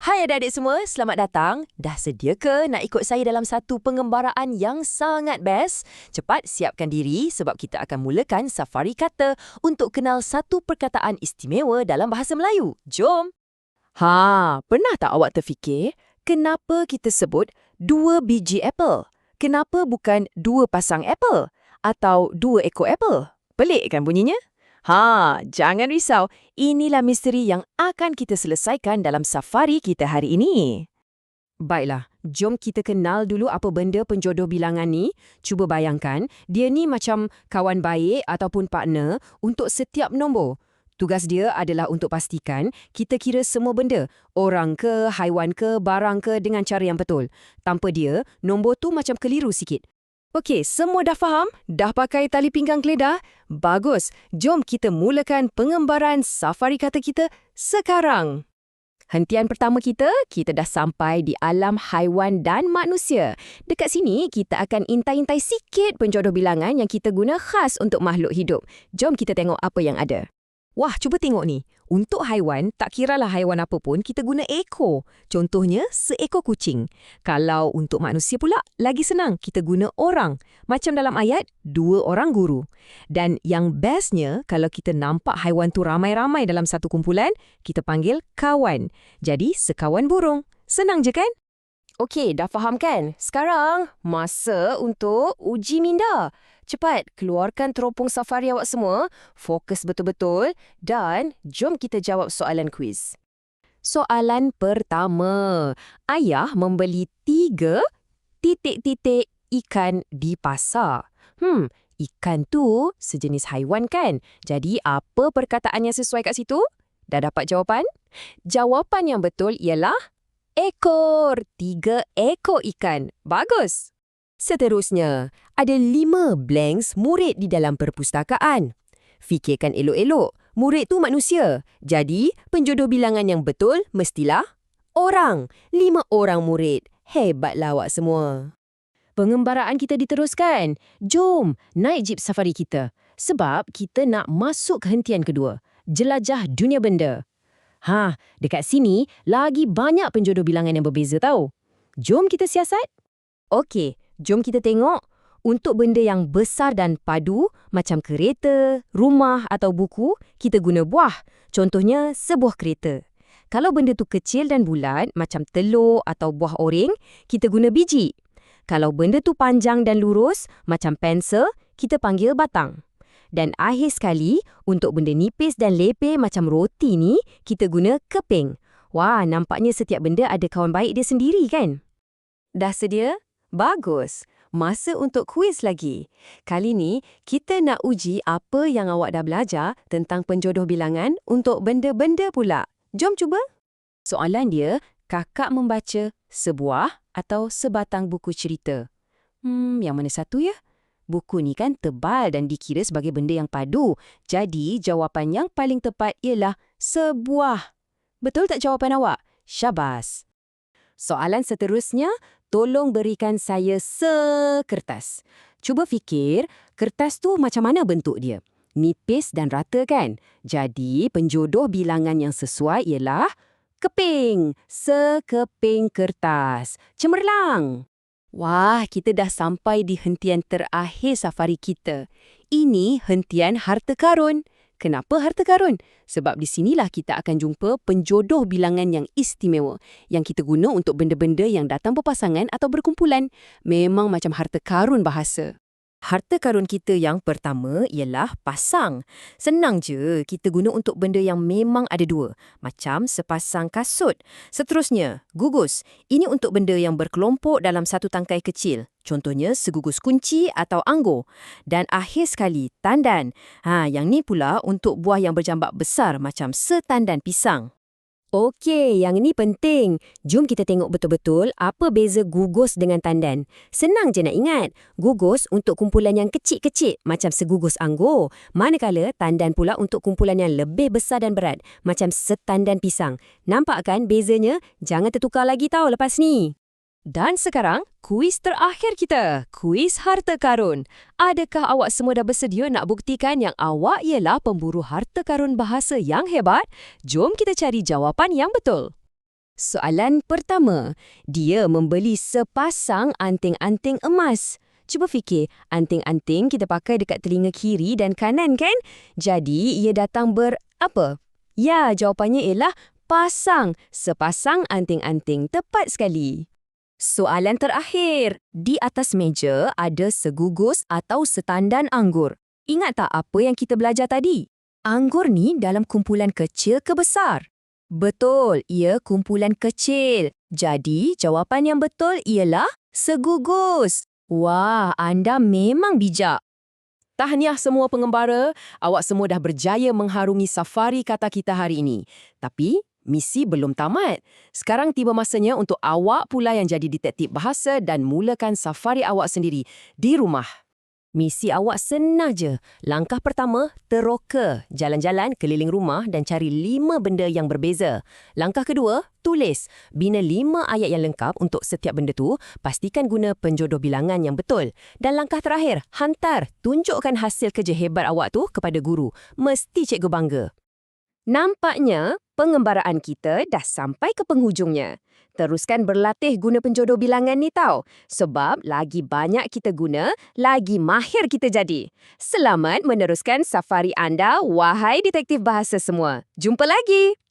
Hai adik-adik semua, selamat datang. Dah sedia ke nak ikut saya dalam satu pengembaraan yang sangat best? Cepat siapkan diri sebab kita akan mulakan safari kata untuk kenal satu perkataan istimewa dalam bahasa Melayu. Jom! Pernah tak awak terfikir, kenapa kita sebut dua biji apple? Kenapa bukan dua pasang apple? Atau dua ekor apple? Pelik kan bunyinya? Jangan risau. Inilah misteri yang akan kita selesaikan dalam safari kita hari ini. Baiklah, jom kita kenal dulu apa benda penjodoh bilangan ni. Cuba bayangkan, dia ni macam kawan baik ataupun partner untuk setiap nombor. Tugas dia adalah untuk pastikan kita kira semua benda, orang ke, haiwan ke, barang ke dengan cara yang betul. Tanpa dia, nombor tu macam keliru sikit. Okey, semua dah faham? Dah pakai tali pinggang keledar? Bagus. Jom kita mulakan pengembaraan safari kata kita sekarang. Hentian pertama kita dah sampai di alam haiwan dan manusia. Dekat sini, kita akan intai-intai sikit penjodoh bilangan yang kita guna khas untuk makhluk hidup. Jom kita tengok apa yang ada. Wah, cuba tengok ni. Untuk haiwan, tak kiralah haiwan apa pun, kita guna ekor. Contohnya, seekor kucing. Kalau untuk manusia pula, lagi senang. Kita guna orang. Macam dalam ayat, 2 orang guru. Dan yang bestnya, kalau kita nampak haiwan tu ramai-ramai dalam satu kumpulan, kita panggil kawan. Jadi, sekawan burung. Senang je kan? Okey, dah faham kan? Sekarang, masa untuk uji minda. Cepat, keluarkan teropong safari awak semua, fokus betul-betul dan jom kita jawab soalan kuis. Soalan pertama. Ayah membeli 3 titik-titik ikan di pasar. Ikan tu sejenis haiwan kan? Jadi apa perkataan yang sesuai kat situ? Dah dapat jawapan? Jawapan yang betul ialah ekor. 3 ekor ikan. Bagus! Seterusnya, ada 5 blanks murid di dalam perpustakaan. Fikirkan elok-elok, murid tu manusia. Jadi, penjodoh bilangan yang betul mestilah orang. 5 orang murid. Hebatlah awak semua. Pengembaraan kita diteruskan. Jom, naik jeep safari kita. Sebab kita nak masuk ke hentian kedua. Jelajah dunia benda. Dekat sini, lagi banyak penjodoh bilangan yang berbeza tau. Jom kita siasat. Okey. Jom kita tengok, untuk benda yang besar dan padu, macam kereta, rumah atau buku, kita guna buah. Contohnya, sebuah kereta. Kalau benda tu kecil dan bulat, macam telur atau buah oreng, kita guna biji. Kalau benda tu panjang dan lurus, macam pensel, kita panggil batang. Dan akhir sekali, untuk benda nipis dan lepeh macam roti ni, kita guna keping. Wah, nampaknya setiap benda ada kawan baik dia sendiri kan? Dah sedia? Bagus. Masa untuk kuis lagi. Kali ni, kita nak uji apa yang awak dah belajar tentang penjodoh bilangan untuk benda-benda pula. Jom cuba. Soalan dia, kakak membaca sebuah atau sebatang buku cerita. Yang mana satu ya? Buku ni kan tebal dan dikira sebagai benda yang padu. Jadi, jawapan yang paling tepat ialah sebuah. Betul tak jawapan awak? Syabas. Soalan seterusnya, tolong berikan saya sekertas. Cuba fikir, kertas tu macam mana bentuk dia? Nipis dan rata kan? Jadi, penjodoh bilangan yang sesuai ialah keping. Sekeping kertas. Cemerlang! Wah, kita dah sampai di hentian terakhir safari kita. Ini hentian harta karun. Kenapa harta karun? Sebab di sinilah kita akan jumpa penjodoh bilangan yang istimewa yang kita guna untuk benda-benda yang datang berpasangan atau berkumpulan. Memang macam harta karun bahasa. Harta karun kita yang pertama ialah pasang. Senang je, kita guna untuk benda yang memang ada 2, macam sepasang kasut. Seterusnya, gugus. Ini untuk benda yang berkelompok dalam satu tangkai kecil. Contohnya, segugus kunci atau anggur. Dan akhir sekali, tandan. Yang ni pula untuk buah yang berjambak besar macam setandan pisang. Okey, yang ini penting. Jom kita tengok betul-betul apa beza gugus dengan tandan. Senang je nak ingat. Gugus untuk kumpulan yang kecil-kecil macam segugus anggur. Manakala tandan pula untuk kumpulan yang lebih besar dan berat macam setandan pisang. Nampak kan bezanya? Jangan tertukar lagi tau lepas ni. Dan sekarang, kuis terakhir kita. Kuis harta karun. Adakah awak semua dah bersedia nak buktikan yang awak ialah pemburu harta karun bahasa yang hebat? Jom kita cari jawapan yang betul. Soalan pertama, dia membeli sepasang anting-anting emas. Cuba fikir, anting-anting kita pakai dekat telinga kiri dan kanan kan? Jadi, ia datang apa? Ya, jawapannya ialah pasang. Sepasang anting-anting. Tepat sekali. Soalan terakhir. Di atas meja ada segugus atau setandan anggur. Ingat tak apa yang kita belajar tadi? Anggur ni dalam kumpulan kecil ke besar? Betul, ia kumpulan kecil. Jadi, jawapan yang betul ialah segugus. Wah, anda memang bijak. Tahniah semua pengembara, awak semua dah berjaya mengharungi safari kata kita hari ini. Tapi, misi belum tamat. Sekarang tiba masanya untuk awak pula yang jadi detektif bahasa dan mulakan safari awak sendiri di rumah. Misi awak senang je. Langkah pertama, teroka. Jalan-jalan keliling rumah dan cari 5 benda yang berbeza. Langkah kedua, tulis. Bina 5 ayat yang lengkap untuk setiap benda tu. Pastikan guna penjodoh bilangan yang betul. Dan langkah terakhir, hantar. Tunjukkan hasil kerja hebat awak tu kepada guru. Mesti cikgu bangga. Nampaknya, pengembaraan kita dah sampai ke penghujungnya. Teruskan berlatih guna penjodoh bilangan ni tau. Sebab lagi banyak kita guna, lagi mahir kita jadi. Selamat meneruskan safari anda, wahai detektif bahasa semua. Jumpa lagi!